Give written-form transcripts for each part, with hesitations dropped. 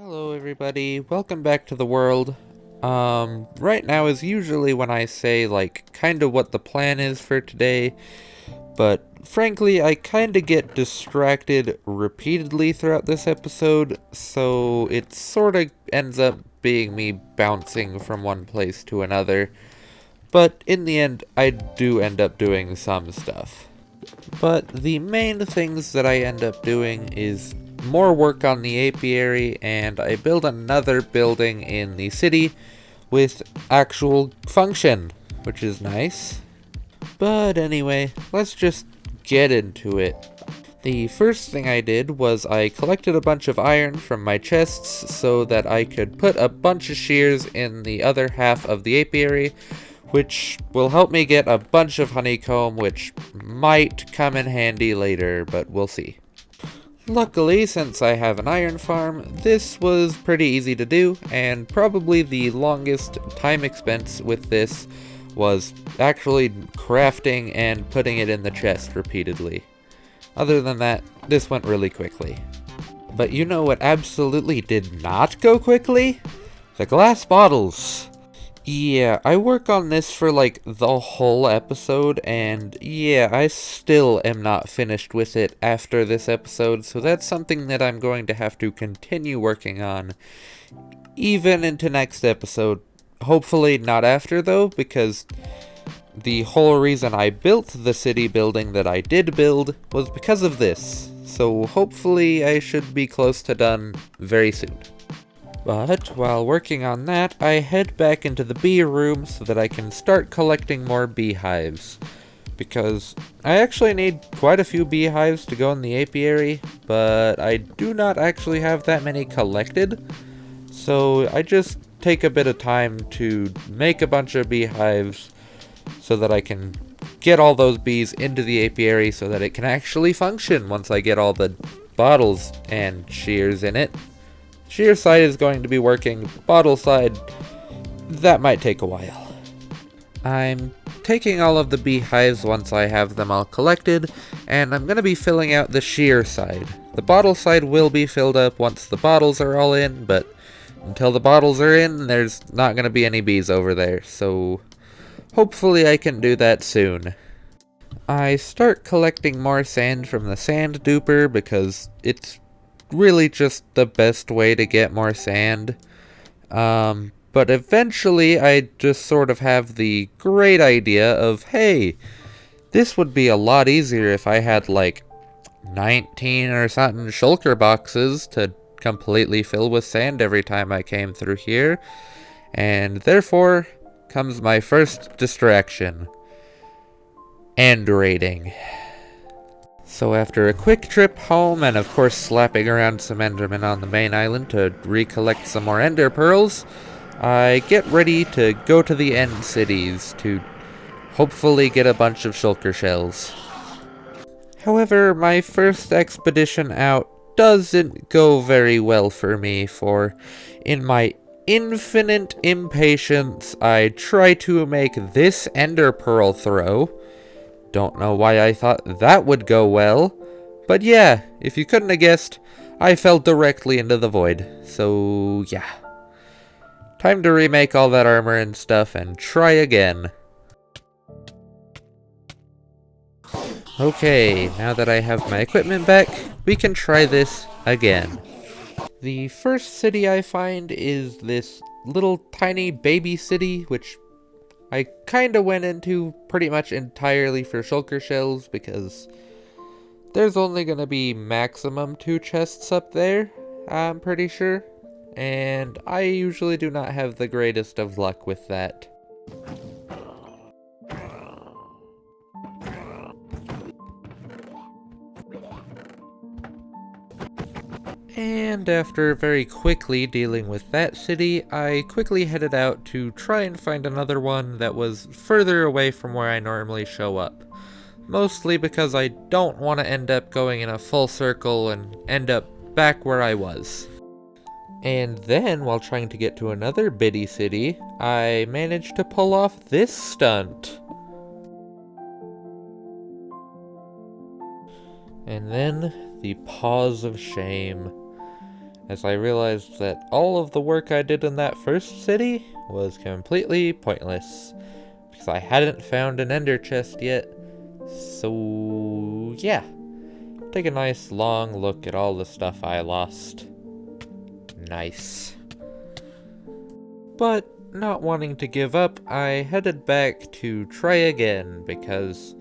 Hello everybody, welcome back to the world. Right now is usually when I say kinda what the plan is for today, but frankly I kinda get distracted repeatedly throughout this episode, so it sorta ends up being me bouncing from one place to another. But in the end, I do end up doing some stuff. But the main things that I end up doing is more work on the apiary, and I build another building in the city with actual function, which is nice. But anyway, let's just get into it. The first thing I did was I collected a bunch of iron from my chests so that I could put a bunch of shears in the other half of the apiary, which will help me get a bunch of honeycomb, which might come in handy later, but we'll see. Luckily, since I have an iron farm, this was pretty easy to do, and probably the longest time expense with this was actually crafting and putting it in the chest repeatedly. Other than that, this went really quickly. But you know what absolutely did not go quickly? The glass bottles. Yeah, I work on this for the whole episode, and yeah, I still am not finished with it after this episode, so that's something that I'm going to have to continue working on, even into next episode. Hopefully not after though, because the whole reason I built the city building that I did build was because of this, so hopefully I should be close to done very soon. But while working on that, I head back into the bee room so that I can start collecting more beehives. Because I actually need quite a few beehives to go in the apiary, but I do not actually have that many collected. So I just take a bit of time to make a bunch of beehives so that I can get all those bees into the apiary so that it can actually function once I get all the bottles and shears in it. Shear side is going to be working, bottle side, that might take a while. I'm taking all of the beehives once I have them all collected, and I'm going to be filling out the shear side. The bottle side will be filled up once the bottles are all in, but until the bottles are in, there's not going to be any bees over there, so hopefully I can do that soon. I start collecting more sand from the sand duper because it's really just the best way to get more sand. But eventually I just sort of have the great idea of, hey, this would be a lot easier if I had 19 or something shulker boxes to completely fill with sand every time I came through here. And therefore comes my first distraction. End raiding. So after a quick trip home, and of course slapping around some endermen on the main island to recollect some more ender pearls, I get ready to go to the end cities to hopefully get a bunch of shulker shells. However, my first expedition out doesn't go very well for me, for in my infinite impatience, I try to make this ender pearl throw. Don't know why I thought that would go well, but yeah, if you couldn't have guessed, I fell directly into the void, so yeah. Time to remake all that armor and stuff and try again. Okay, now that I have my equipment back, we can try this again. The first city I find is this little tiny baby city, which I kinda went into pretty much entirely for shulker shells because there's only gonna be maximum 2 chests up there, I'm pretty sure, and I usually do not have the greatest of luck with that. And after very quickly dealing with that city, I quickly headed out to try and find another one that was further away from where I normally show up. Mostly because I don't want to end up going in a full circle and end up back where I was. And then, while trying to get to another bitty city, I managed to pull off this stunt. And then, the pause of shame. as I realized that all of the work I did in that first city was completely pointless, because I hadn't found an ender chest yet. So yeah, take a nice long look at all the stuff I lost. Nice. But not wanting to give up, I headed back to try again, because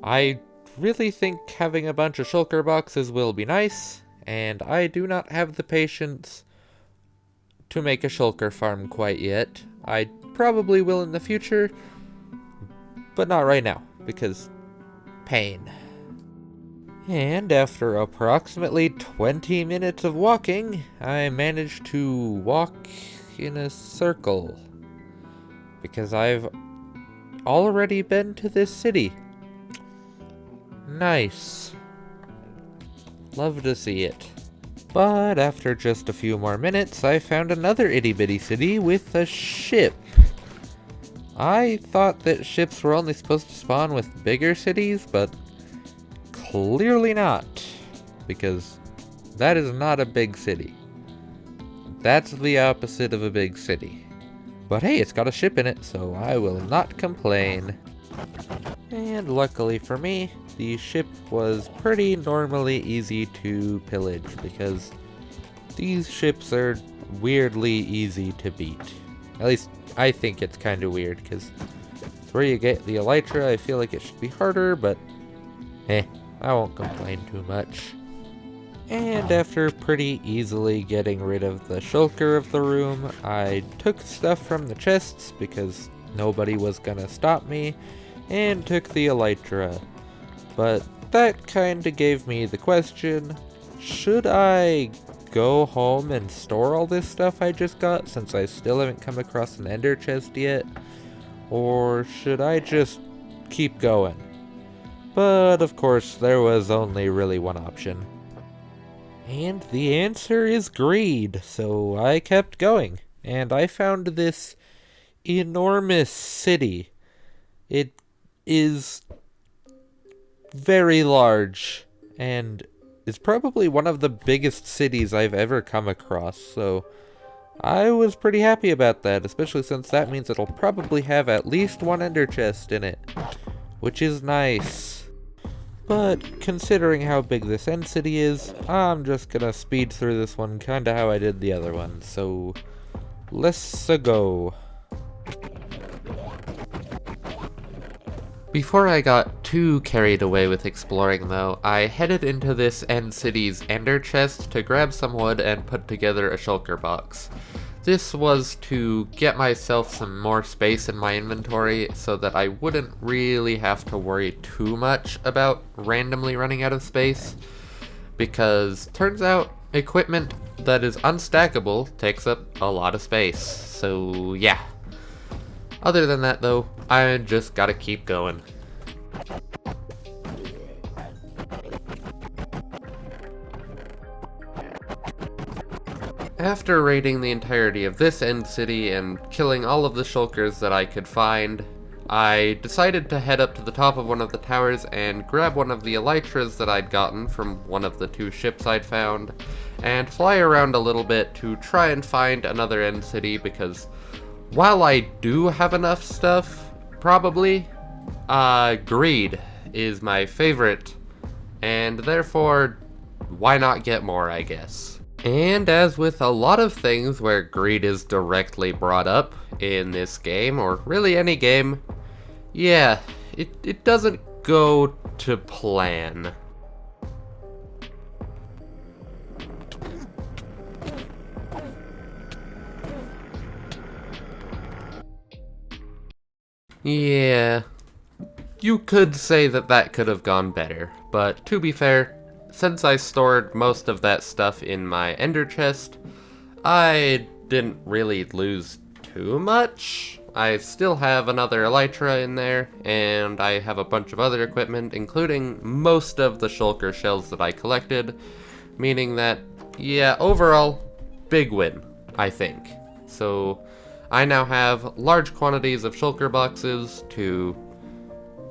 I really think having a bunch of shulker boxes will be nice, and I do not have the patience to make a shulker farm quite yet. I probably will in the future, but not right now, because pain. And after approximately 20 minutes of walking, I managed to walk in a circle, because I've already been to this city. Nice. Love to see it. But after just a few more minutes, I found another itty-bitty city with a ship. I thought that ships were only supposed to spawn with bigger cities, but clearly not, because that is not a big city. That's the opposite of a big city. But hey, it's got a ship in it, so I will not complain. And luckily for me, the ship was pretty normally easy to pillage, because these ships are weirdly easy to beat. At least I think it's kind of weird, because it's where you get the elytra. I feel like it should be harder, but I won't complain too much. And after pretty easily getting rid of the shulker of the room, I took stuff from the chests, because nobody was gonna stop me, and took the elytra. But that kinda gave me the question, should I go home and store all this stuff I just got, since I still haven't come across an ender chest yet? Or should I just keep going? But of course, there was only really one option. And the answer is greed, so I kept going, and I found this enormous city. It is very large, and is probably one of the biggest cities I've ever come across, so I was pretty happy about that, especially since that means it'll probably have at least one ender chest in it, which is nice. But considering how big this end city is, I'm just gonna speed through this one kinda how I did the other one, so let's go. Before I got too carried away with exploring though, I headed into this end city's ender chest to grab some wood and put together a shulker box. This was to get myself some more space in my inventory so that I wouldn't really have to worry too much about randomly running out of space, because turns out equipment that is unstackable takes up a lot of space, so yeah. Other than that though, I just gotta keep going. After raiding the entirety of this end city and killing all of the shulkers that I could find, I decided to head up to the top of one of the towers and grab one of the elytras that I'd gotten from one of the two ships I'd found, and fly around a little bit to try and find another end city, because while I do have enough stuff, probably, greed is my favorite, and therefore, why not get more, I guess. And as with a lot of things where greed is directly brought up in this game, or really any game, yeah, it doesn't go to plan. Yeah, you could say that that could have gone better, but to be fair, since I stored most of that stuff in my ender chest, I didn't really lose too much. I still have another elytra in there, and I have a bunch of other equipment, including most of the shulker shells that I collected, meaning that, yeah, overall, big win, I think. So, I now have large quantities of shulker boxes to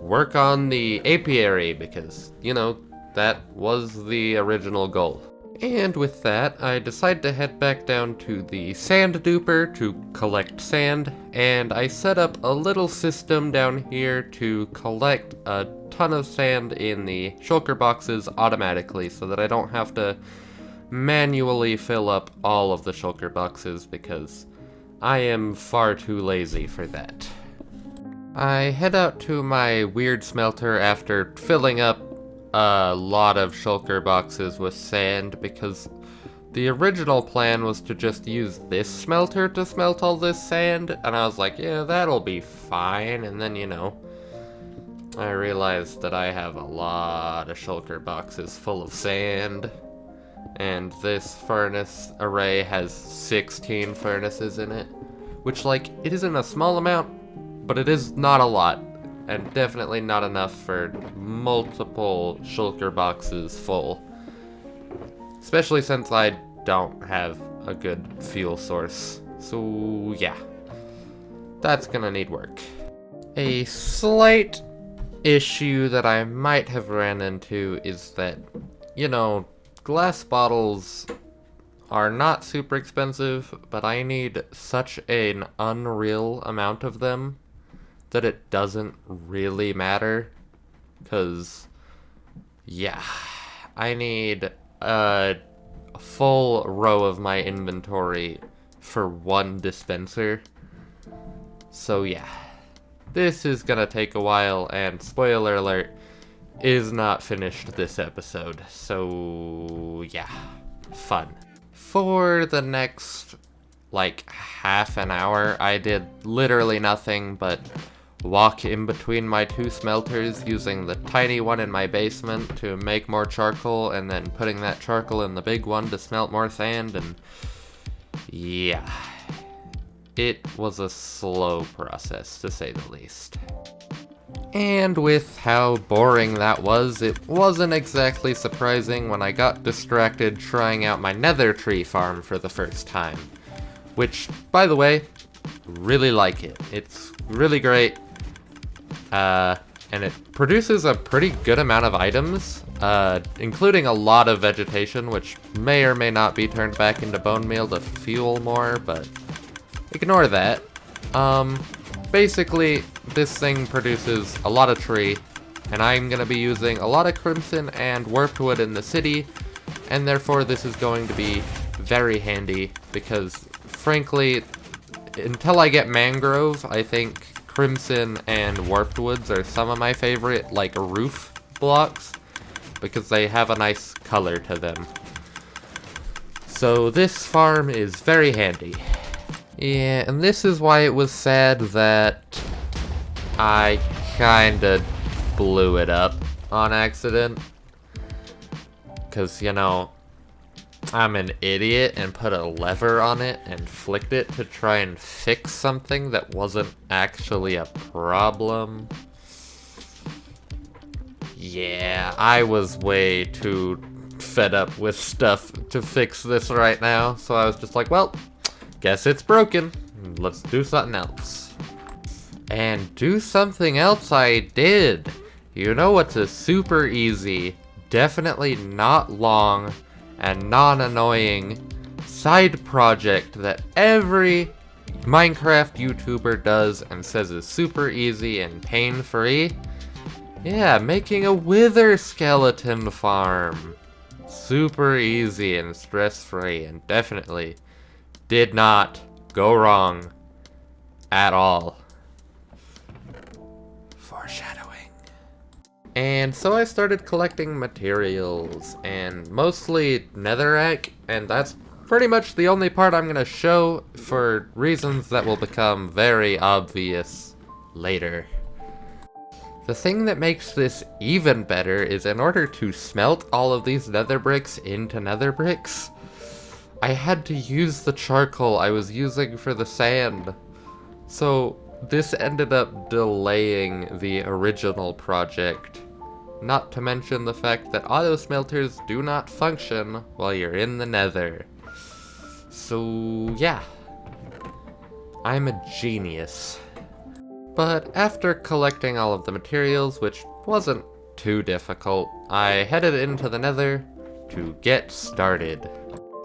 work on the apiary, because, you know, that was the original goal. And with that, I decide to head back down to the sand duper to collect sand, and I set up a little system down here to collect a ton of sand in the shulker boxes automatically so that I don't have to manually fill up all of the shulker boxes because I am far too lazy for that. I head out to my weird smelter after filling up a lot of shulker boxes with sand because the original plan was to just use this smelter to smelt all this sand, and I was like, yeah, that'll be fine, and then, you know, I realized that I have a lot of shulker boxes full of sand, and this furnace array has 16 furnaces in it, which, like, it isn't a small amount, but it is not a lot. And definitely not enough for multiple shulker boxes full. Especially since I don't have a good fuel source. So yeah, that's gonna need work. A slight issue that I might have ran into is that, you know, glass bottles are not super expensive, but I need such an unreal amount of them that it doesn't really matter, because, yeah, I need a full row of my inventory for one dispenser. So yeah, this is gonna take a while, and spoiler alert, is not finished this episode, so yeah, fun. For the next, like, half an hour, I did literally nothing but walk in between my two smelters using the tiny one in my basement to make more charcoal, and then putting that charcoal in the big one to smelt more sand, and yeah, it was a slow process to say the least. And with how boring that was, it wasn't exactly surprising when I got distracted trying out my nether tree farm for the first time. Which, by the way, really like it. It's really great. And it produces a pretty good amount of items, including a lot of vegetation, which may or may not be turned back into bone meal to fuel more, but ignore that. Basically, this thing produces a lot of tree, and I'm going to be using a lot of crimson and warped wood in the city, and therefore this is going to be very handy, because frankly, until I get mangrove, I think crimson and warped woods are some of my favorite, like, roof blocks, because they have a nice color to them. So this farm is very handy. Yeah, and this is why it was sad that I kinda blew it up on accident. Because, you know, I'm an idiot and put a lever on it and flicked it to try and fix something that wasn't actually a problem. Yeah, I was way too fed up with stuff to fix this right now, so I was just like, well, guess it's broken. Let's do something else. And do something else I did. You know what's a super easy, definitely not long, and non-annoying side project that every Minecraft YouTuber does and says is super easy and pain-free? Yeah, making a wither skeleton farm. Super easy and stress-free, and definitely did not go wrong at all. Foreshadowing. And so I started collecting materials, and mostly netherrack, and that's pretty much the only part I'm gonna show for reasons that will become very obvious later. The thing that makes this even better is in order to smelt all of these nether bricks into nether bricks, I had to use the charcoal I was using for the sand. So this ended up delaying the original project. Not to mention the fact that auto smelters do not function while you're in the nether. So yeah, I'm a genius. But after collecting all of the materials, which wasn't too difficult, I headed into the nether, to get started.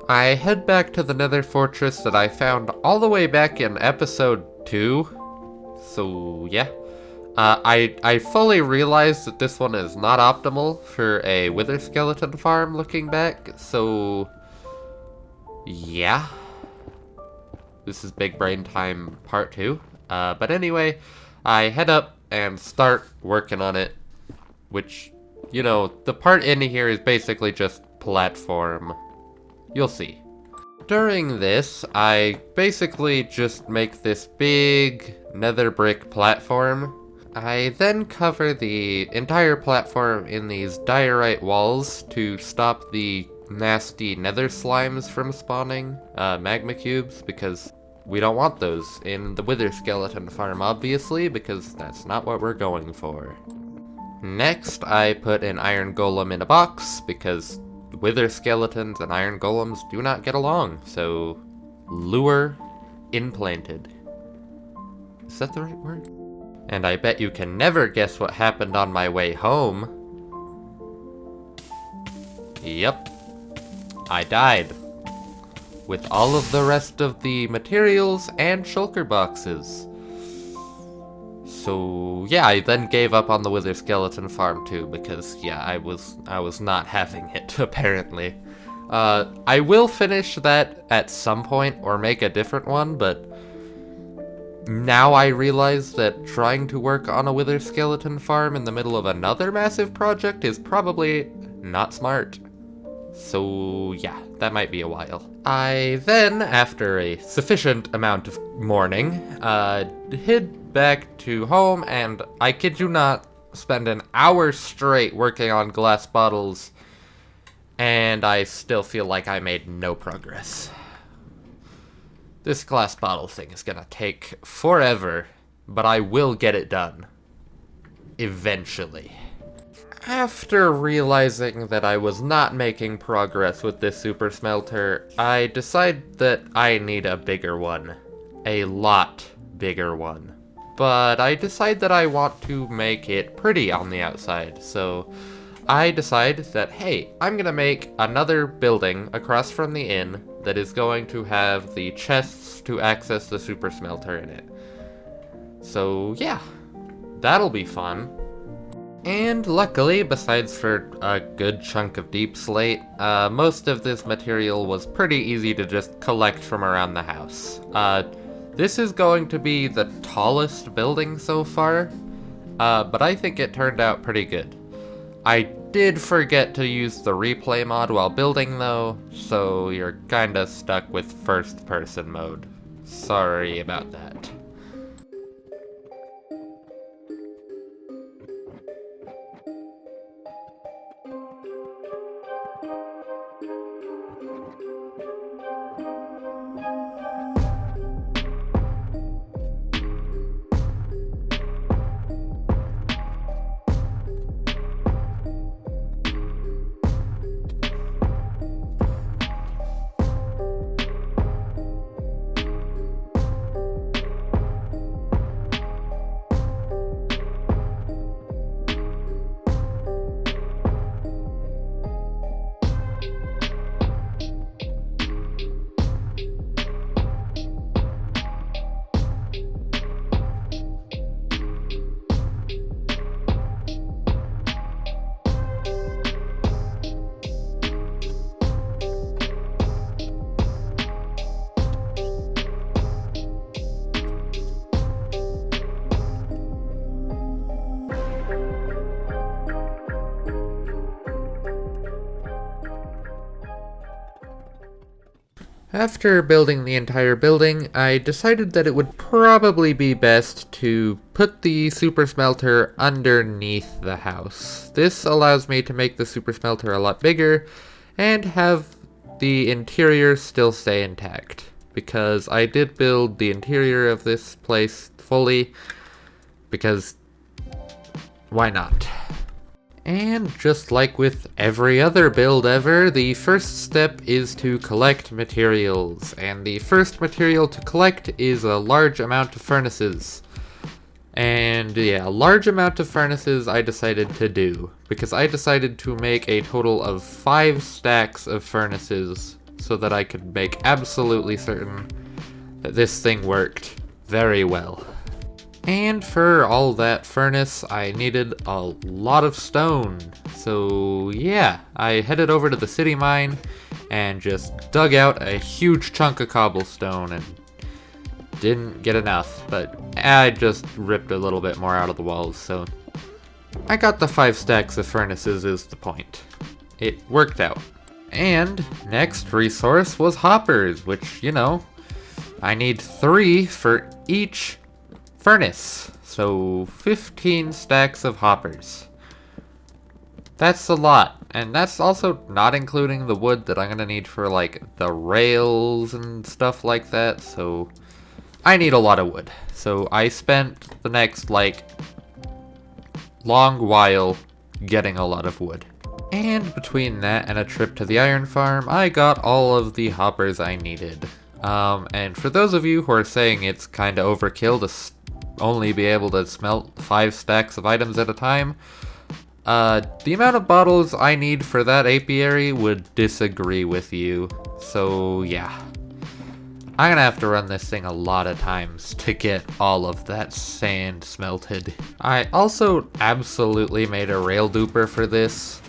I head back to the nether fortress that I found all the way back in episode 2. So yeah. I fully realized that this one is not optimal for a wither skeleton farm looking back, so yeah. This is Big Brain Time Part 2. But anyway, I head up and start working on it, which, you know, the part in here is basically just platform. You'll see. During this, I basically just make this big nether brick platform. I then cover the entire platform in these diorite walls to stop the nasty nether slimes from spawning magma cubes, because we don't want those in the wither skeleton farm, obviously, because that's not what we're going for. Next, I put an iron golem in a box, because wither skeletons and iron golems do not get along, so lure implanted. Is that the right word? And I bet you can never guess what happened on my way home. Yep. I died. With all of the rest of the materials and shulker boxes. So yeah, I then gave up on the wither skeleton farm too, because yeah, I was not having it, apparently. I will finish that at some point, or make a different one, but now I realize that trying to work on a wither skeleton farm in the middle of another massive project is probably not smart. So yeah, that might be a while. I then, after a sufficient amount of mourning, hid back to home, and I kid you not, spend an hour straight working on glass bottles, and I still feel like I made no progress. This glass bottle thing is gonna take forever, but I will get it done. Eventually. After realizing that I was not making progress with this super smelter, I decide that I need a bigger one. A lot bigger one. But I decide that I want to make it pretty on the outside, so I decide that, hey, I'm gonna make another building across from the inn that is going to have the chests to access the super smelter in it. So yeah, that'll be fun. And luckily, besides for a good chunk of deep slate, most of this material was pretty easy to just collect from around the house. This is going to be the tallest building so far, but I think it turned out pretty good. I did forget to use the replay mod while building though, so you're kinda stuck with first person mode. Sorry about that. After building the entire building, I decided that it would probably be best to put the super smelter underneath the house. This allows me to make the super smelter a lot bigger and have the interior still stay intact, because I did build the interior of this place fully, because why not? And just like with every other build ever, the first step is to collect materials, and the first material to collect is a large amount of furnaces. And yeah, a large amount of furnaces I decided to do, because I decided to make a total of 5 stacks of furnaces so that I could make absolutely certain that this thing worked very well. And for all that furnace, I needed a lot of stone. So yeah, I headed over to the city mine and just dug out a huge chunk of cobblestone and didn't get enough, but I just ripped a little bit more out of the walls, so I got the 5 stacks of furnaces is the point. It worked out. And next resource was hoppers, which, you know, I need 3 for each furnace, so 15 stacks of hoppers. That's a lot, and that's also not including the wood that I'm gonna need for like the rails and stuff like that, so I need a lot of wood. So I spent the next like long while getting a lot of wood. And between that and a trip to the iron farm, I got all of the hoppers I needed. And for those of you who are saying it's kinda overkill to only be able to smelt 5 stacks of items at a time, the amount of bottles I need for that apiary would disagree with you. So yeah, I'm gonna have to run this thing a lot of times to get all of that sand smelted. I also absolutely made a rail duper for this.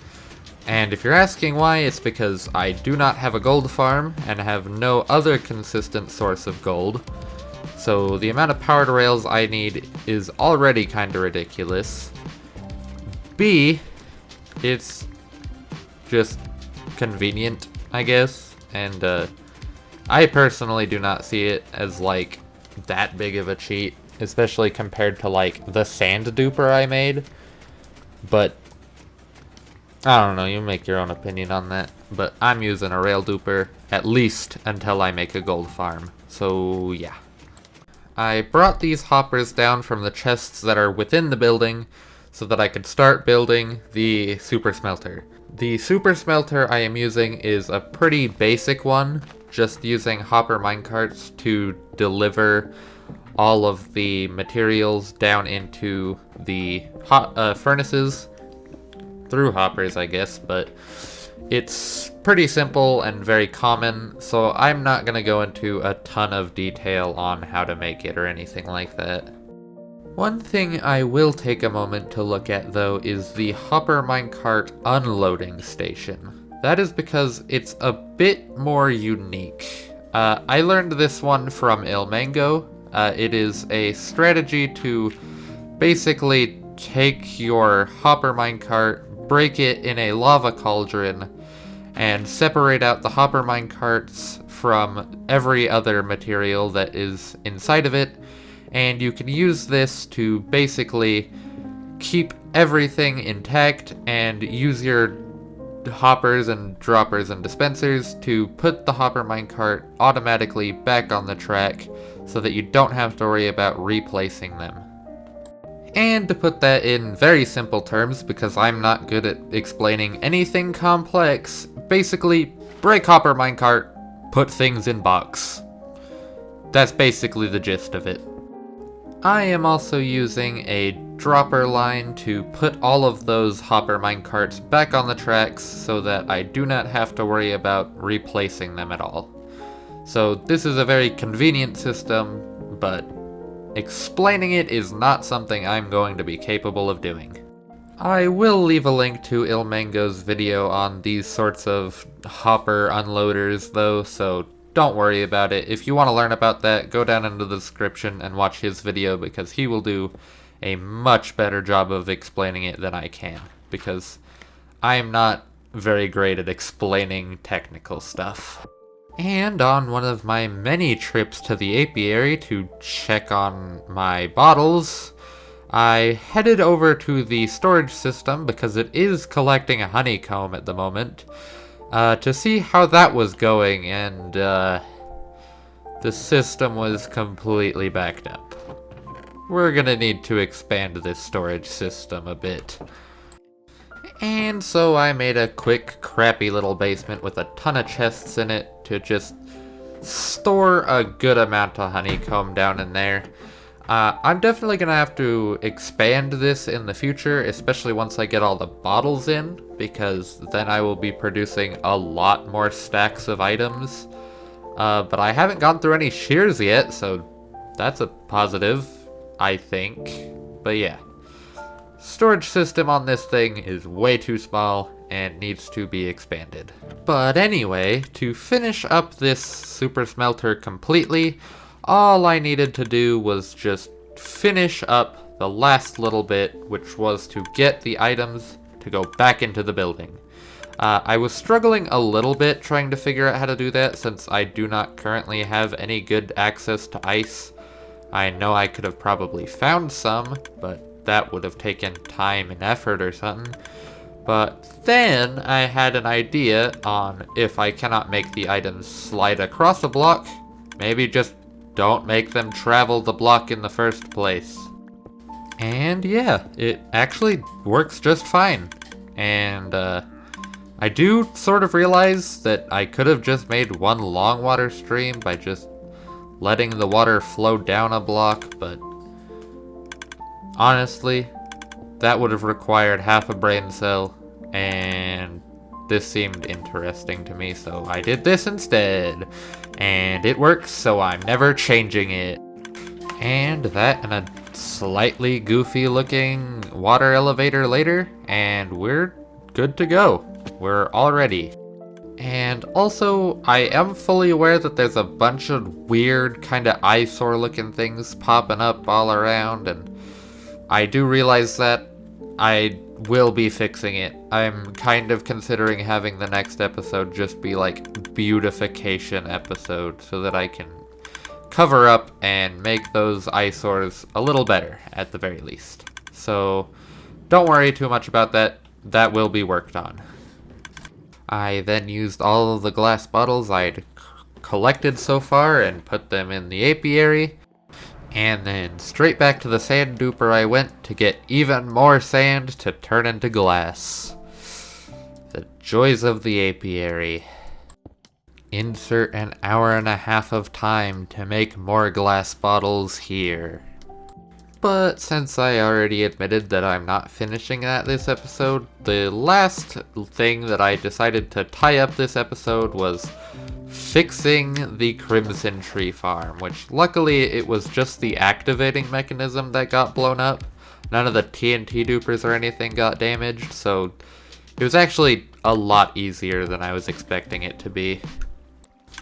And if you're asking why, it's because I do not have a gold farm and have no other consistent source of gold. So the amount of powered rails I need is already kinda ridiculous. B, it's just convenient, I guess, and I personally do not see it as like that big of a cheat, especially compared to like the sand duper I made. But I don't know, you make your own opinion on that. But I'm using a rail duper, at least until I make a gold farm. So yeah. I brought these hoppers down from the chests that are within the building so that I could start building the super smelter. The super smelter I am using is a pretty basic one, just using hopper minecarts to deliver all of the materials down into the furnaces. Through hoppers, I guess, but it's pretty simple and very common, so I'm not going to go into a ton of detail on how to make it or anything like that. One thing I will take a moment to look at, though, is the hopper minecart unloading station. That is because it's a bit more unique. I learned this one from Ilmango. It is a strategy to basically take your hopper minecart, break it in a lava cauldron, and separate out the hopper minecarts from every other material that is inside of it, and you can use this to basically keep everything intact and use your hoppers and droppers and dispensers to put the hopper minecart automatically back on the track so that you don't have to worry about replacing them. And to put that in very simple terms, because I'm not good at explaining anything complex, basically, break hopper minecart, put things in box. That's basically the gist of it. I am also using a dropper line to put all of those hopper minecarts back on the tracks so that I do not have to worry about replacing them at all. So this is a very convenient system, but explaining it is not something I'm going to be capable of doing. I will leave a link to Ilmango's video on these sorts of hopper unloaders though, so don't worry about it. If you want to learn about that, go down into the description and watch his video because he will do a much better job of explaining it than I can, because I am not very great at explaining technical stuff. And on one of my many trips to the apiary to check on my bottles, I headed over to the storage system, because it is collecting a honeycomb at the moment, to see how that was going, and the system was completely backed up. We're gonna need to expand this storage system a bit. And so I made a quick, crappy little basement with a ton of chests in it to just store a good amount of honeycomb down in there. I'm definitely gonna have to expand this in the future, especially once I get all the bottles in, because then I will be producing a lot more stacks of items. But I haven't gone through any shears yet, so that's a positive, I think. But yeah. Storage system on this thing is way too small and needs to be expanded. But anyway, to finish up this super smelter completely, all I needed to do was just finish up the last little bit, which was to get the items to go back into the building. I was struggling a little bit trying to figure out how to do that since I do not currently have any good access to ice. I know I could have probably found some, but that would have taken time and effort or something. But then I had an idea on if I cannot make the items slide across a block, maybe just don't make them travel the block in the first place. And yeah, it actually works just fine. And I do sort of realize that I could have just made one long water stream by just letting the water flow down a block, but honestly, that would have required half a brain cell, and this seemed interesting to me, so I did this instead. And it works, so I'm never changing it. And that and a slightly goofy looking water elevator later, and we're good to go. We're all ready. And also, I am fully aware that there's a bunch of weird kind of eyesore looking things popping up all around, and I do realize that. I will be fixing it. I'm kind of considering having the next episode just be like beautification episode so that I can cover up and make those eyesores a little better at the very least. So don't worry too much about that. That will be worked on. I then used all of the glass bottles I'd collected so far and put them in the apiary. And then straight back to the sand duper I went to get even more sand to turn into glass. The joys of the apiary. Insert an hour and a half of time to make more glass bottles here. But since I already admitted that I'm not finishing that this episode, the last thing that I decided to tie up this episode was fixing the Crimson Tree Farm, which luckily it was just the activating mechanism that got blown up. None of the TNT dupers or anything got damaged, so it was actually a lot easier than I was expecting it to be.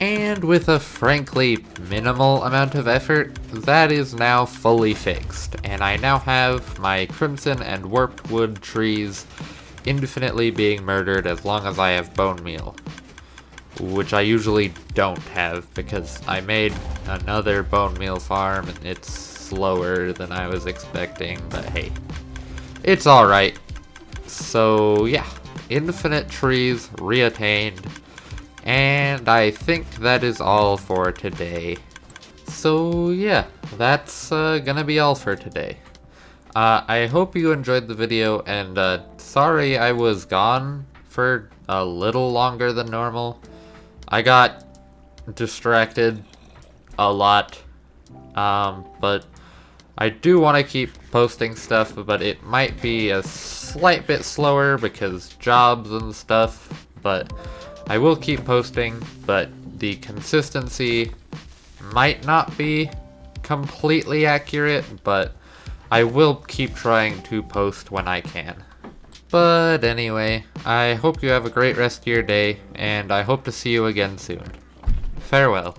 And with a frankly minimal amount of effort, that is now fully fixed, and I now have my Crimson and Warped Wood trees infinitely being murdered as long as I have bone meal. Which I usually don't have because I made another bone meal farm and it's slower than I was expecting, but hey, it's alright. So yeah, infinite trees reattained, and I think that is all for today. So yeah, that's gonna be all for today. I hope you enjoyed the video, and sorry I was gone for a little longer than normal. I got distracted a lot, but I do want to keep posting stuff, but it might be a slight bit slower because jobs and stuff, but I will keep posting, but the consistency might not be completely accurate, but I will keep trying to post when I can. But anyway, I hope you have a great rest of your day, and I hope to see you again soon. Farewell.